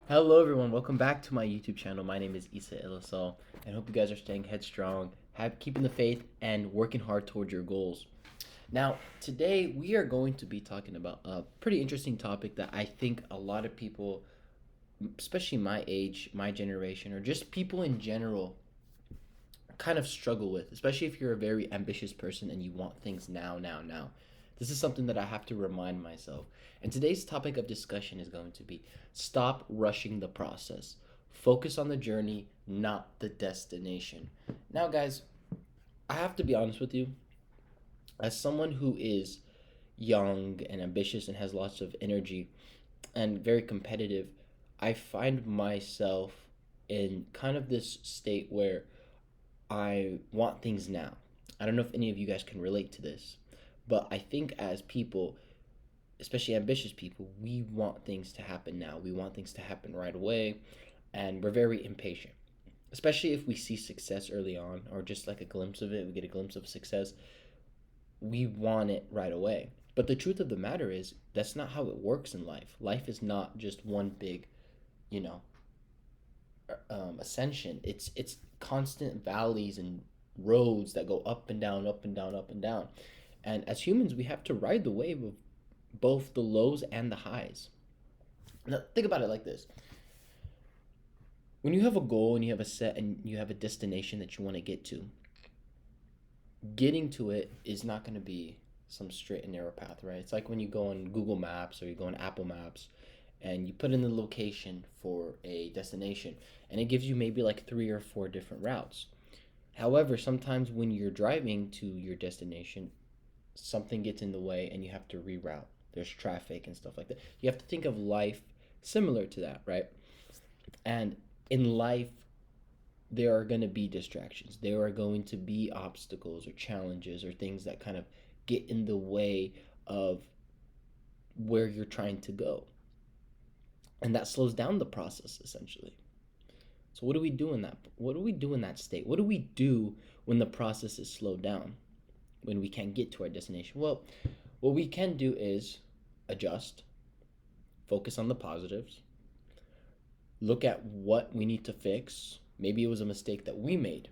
Hello everyone, welcome back to my YouTube channel. My name is issa.elassal, and I hope you guys are staying headstrong, keeping the faith, and working hard towards your goals. Now, today we are going to be talking about a pretty interesting topic that I think a lot of people, especially my age, my generation, or just people in general, kind of struggle with, especially if you're a very ambitious person and you want things now, now, now. This is something that I have to remind myself. And today's topic of discussion is going to be stop rushing the process. Focus on the journey, not the destination. Now, guys, I have to be honest with you. As someone who is young and ambitious and has lots of energy and very competitive, I find myself in kind of this state where I want things now. I don't know if any of you guys can relate to this, but I think as people, especially ambitious people, we want things to happen now. We want things to happen right away, and we're very impatient. Especially if we see success early on, or just like a glimpse of it, we get a glimpse of success, we want it right away. But the truth of the matter is, that's not how it works in life. Life is not just one big, you know, ascension. It's constant valleys and roads that go up and down, up and down, up and down. And as humans, we have to ride the wave of both the lows and the highs. Now, think about it like this: when you have a goal and you have a set and you have a destination that you want to get to, getting to it is not going to be some straight and narrow path, right? It's like when you go on Google Maps or you go on Apple Maps and you put in the location for a destination and it gives you maybe like three or four different routes. However, sometimes when you're driving to your destination, something gets in the way and you have to reroute. There's traffic and stuff like that. You have to think of life similar to that, right? And in life, there are going to be distractions. There are going to be obstacles or challenges or things that kind of get in the way of where you're trying to go. And that slows down the process essentially. So what do we do in that? What do we do in that state? What do we do when the process is slowed down? When we can't get to our destination? Well, what we can do is adjust, focus on the positives, look at what we need to fix. Maybe it was a mistake that we made.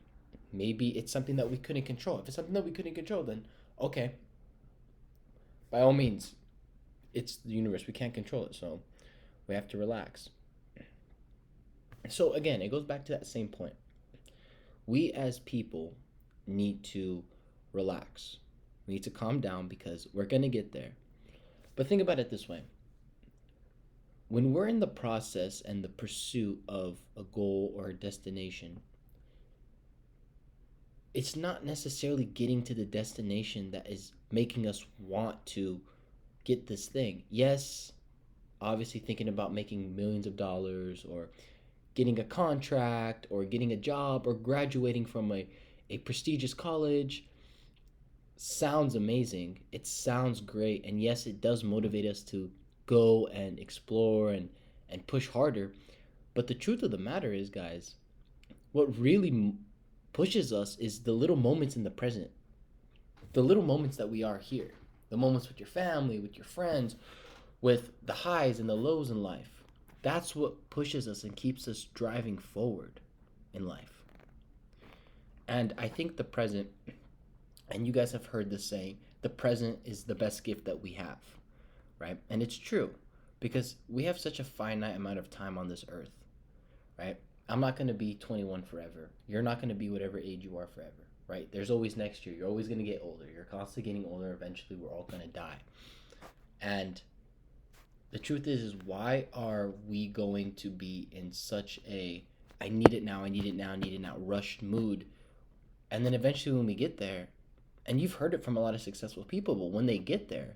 Maybe it's something that we couldn't control. If it's something that we couldn't control, then okay, by all means, it's the universe. We can't control it, so we have to relax. So again, it goes back to that same point. We as people need to relax. We need to calm down because we're going to get there. But think about it this way: when we're in the process and the pursuit of a goal or a destination, it's not necessarily getting to the destination that is making us want to get this thing. Yes, obviously thinking about making millions of dollars or getting a contract or getting a job or graduating from a prestigious college sounds amazing. It sounds great. And yes, it does motivate us to go and explore and push harder. But the truth of the matter is, guys, what really pushes us is the little moments in the present, the little moments that we are here, the moments with your family, with your friends, with the highs and the lows in life. That's what pushes us and keeps us driving forward in life. And I think the present, and you guys have heard this saying, the present is the best gift that we have, right? And it's true because we have such a finite amount of time on this earth, right? I'm not going to be 21 forever. You're not going to be whatever age you are forever, right? There's always next year. You're always going to get older. You're constantly getting older. Eventually, we're all going to die. And the truth is why are we going to be in such a I need it now, I need it now, I need it now rushed mood? And then eventually when we get there, and you've heard it from a lot of successful people, but when they get there,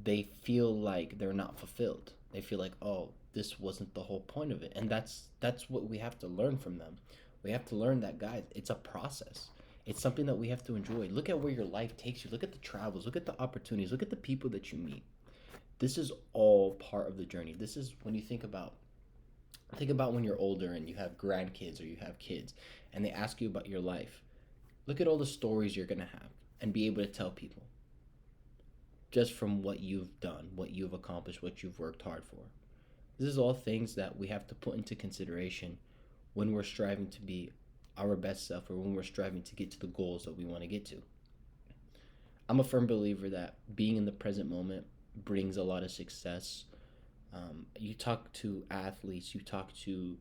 they feel like they're not fulfilled. They feel like, oh, this wasn't the whole point of it. And that's what we have to learn from them. We have to learn that, guys, it's a process. It's something that we have to enjoy. Look at where your life takes you. Look at the travels. Look at the opportunities. Look at the people that you meet. This is all part of the journey. This is when you think about when you're older and you have grandkids or you have kids and they ask you about your life. Look at all the stories you're going to have and be able to tell people just from what you've done, what you've accomplished, what you've worked hard for. This is all things that we have to put into consideration when we're striving to be our best self, or when we're striving to get to the goals that we want to get to. I'm a firm believer that being in the present moment brings a lot of success. You talk to athletes, you talk to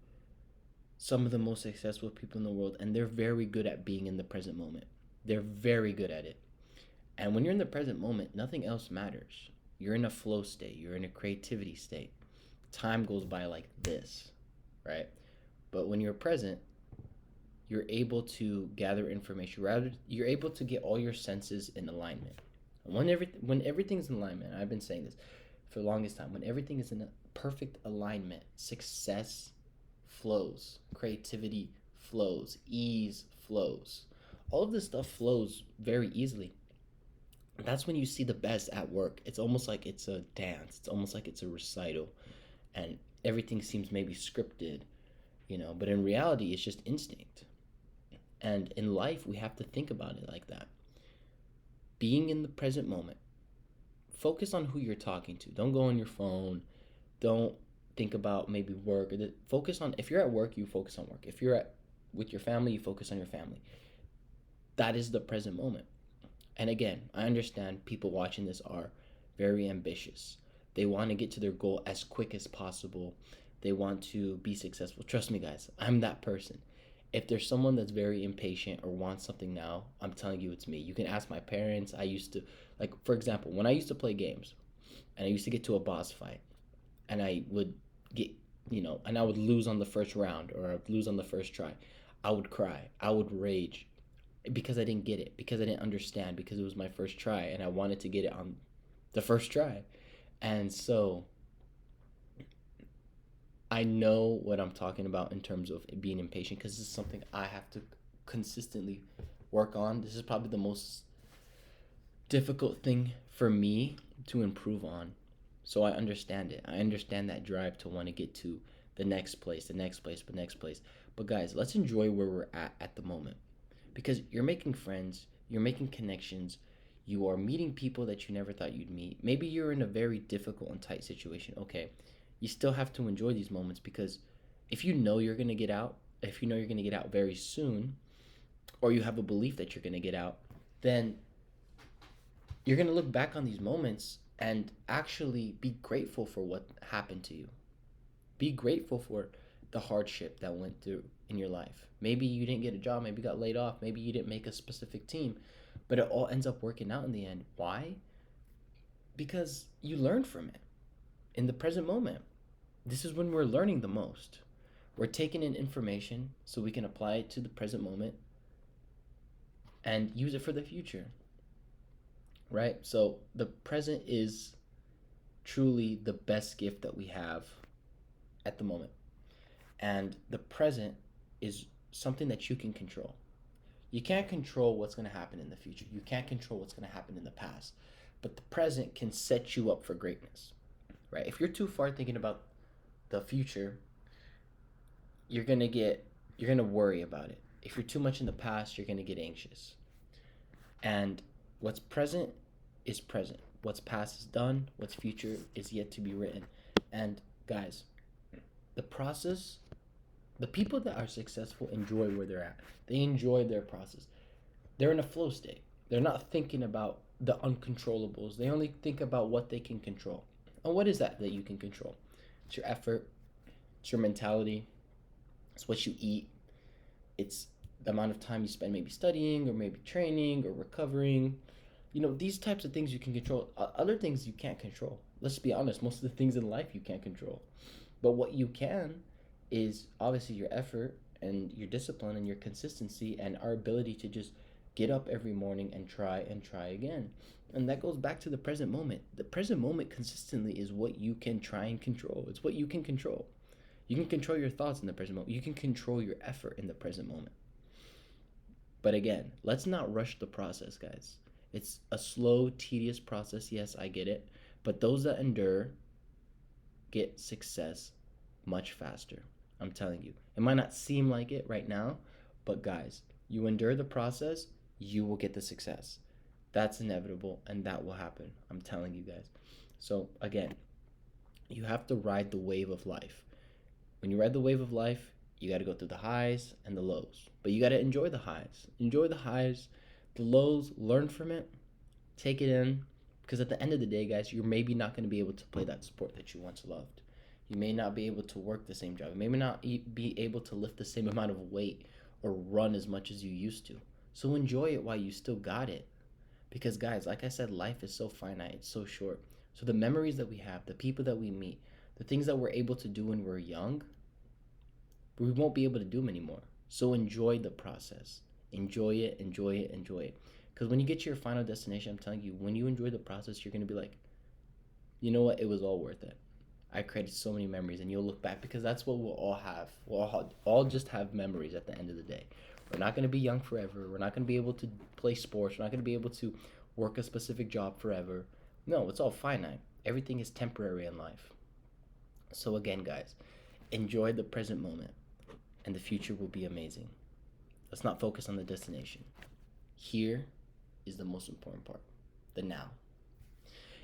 some of the most successful people in the world, and they're very good at being in the present moment. They're very good at it. And when you're in the present moment, nothing else matters. You're in a flow state, you're in a creativity state. Time goes by like this, right? But when you're present, you're able to gather information. Rather, you're able to get all your senses in alignment. When everything's in alignment, I've been saying this for the longest time. When everything is in a perfect alignment, success flows, creativity flows, ease flows. All of this stuff flows very easily. That's when you see the best at work. It's almost like it's a dance. It's almost like it's a recital, and everything seems maybe scripted, but in reality, it's just instinct. And in life, we have to think about it like that. Being in the present moment. Focus on who you're talking to. Don't go on your phone. Don't think about maybe work. Focus on, if you're at work, you focus on work. If you're with your family, you focus on your family. That is the present moment. And again, I understand people watching this are very ambitious. They want to get to their goal as quick as possible. They want to be successful. Trust me, guys, I'm that person. If there's someone that's very impatient or wants something now, I'm telling you it's me. You can ask my parents. I used to, like, for example, when I used to play games and I used to get to a boss fight and I would get, and I would lose on the first round or I'd lose on the first try, I would cry. I would rage because I didn't get it, because I didn't understand, because it was my first try and I wanted to get it on the first try. And so I know what I'm talking about in terms of being impatient, because this is something I have to consistently work on. This is probably the most difficult thing for me to improve on. So I understand it. I understand that drive to want to get to the next place, the next place, the next place. But guys, let's enjoy where we're at the moment, because you're making friends, you're making connections, you are meeting people that you never thought you'd meet. Maybe you're in a very difficult and tight situation. Okay, you still have to enjoy these moments, because if you know you're going to get out, if you know you're going to get out very soon, or you have a belief that you're going to get out, then you're going to look back on these moments and actually be grateful for what happened to you. Be grateful for the hardship that went through in your life. Maybe you didn't get a job, maybe you got laid off, maybe you didn't make a specific team, but it all ends up working out in the end. Why? Because you learned from it in the present moment. This is when we're learning the most. We're taking in information so we can apply it to the present moment and use it for the future. Right? So the present is truly the best gift that we have at the moment. And the present is something that you can control. You can't control what's going to happen in the future. You can't control what's going to happen in the past. But the present can set you up for greatness. Right? If you're too far thinking about the future, you're going to worry about it. If you're too much in the past, you're going to get anxious. And what's present is present. What's past is done. What's future is yet to be written. And guys, the process, the people that are successful enjoy where they're at. They enjoy their process. They're in a flow state. They're not thinking about the uncontrollables. They only think about what they can control. And what is that you can control? It's your effort. It's your mentality. It's what you eat. It's the amount of time you spend maybe studying or maybe training or recovering. These types of things you can control. Other things you can't control. Let's be honest, most of the things in life you can't control. But what you can is obviously your effort and your discipline and your consistency and our ability to just get up every morning and try again. And that goes back to the present moment. The present moment consistently is what you can try and control. It's what you can control. You can control your thoughts in the present moment. You can control your effort in the present moment. But again, let's not rush the process, guys. It's a slow, tedious process. Yes, I get it. But those that endure get success much faster. I'm telling you. It might not seem like it right now, but guys, you endure the process, you will get the success. That's inevitable, and that will happen. I'm telling you guys. So again, You have to ride the wave of life. When you ride the wave of life, you got to go through the highs and the lows. But you got to enjoy the highs. Enjoy the highs, the lows, learn from it, take it in. Because at the end of the day, guys, you're maybe not going to be able to play that sport that you once loved. You may not be able to work the same job. You may not be able to lift the same amount of weight or run as much as you used to. So enjoy it while you still got it. Because, guys, like I said, life is so finite, it's so short. So the memories that we have, the people that we meet, the things that we're able to do when we're young, we won't be able to do them anymore. So enjoy the process. Enjoy it, enjoy it, enjoy it. Because when you get to your final destination, I'm telling you, when you enjoy the process, you're going to be like, you know what? It was all worth it. I created so many memories, and you'll look back because that's what we'll all have. We'll all just have memories at the end of the day. We're not going to be young forever. We're not going to be able to play sports. We're not going to be able to work a specific job forever. No, it's all finite. Everything is temporary in life. So, again, guys, enjoy the present moment, and the future will be amazing. Let's not focus on the destination. Here is the most important part, the now.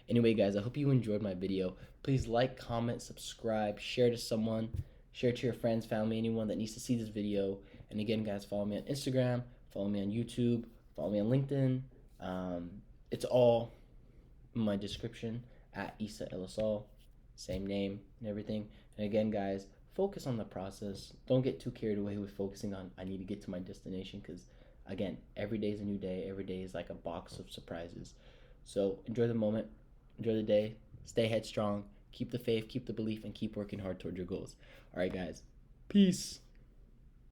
Anyway, guys, I hope you enjoyed my video. Please like, comment, subscribe, share to someone, share to your friends, family, anyone that needs to see this video. And again, guys, follow me on Instagram, follow me on YouTube, follow me on LinkedIn. It's all in my description at issa.elassal, same name and everything. And again, guys, focus on the process. Don't get too carried away with focusing on I need to get to my destination, because again, every day is a new day. Every day is like a box of surprises. So enjoy the moment, enjoy the day, stay headstrong, keep the faith, keep the belief, and keep working hard toward your goals. All right, guys, peace.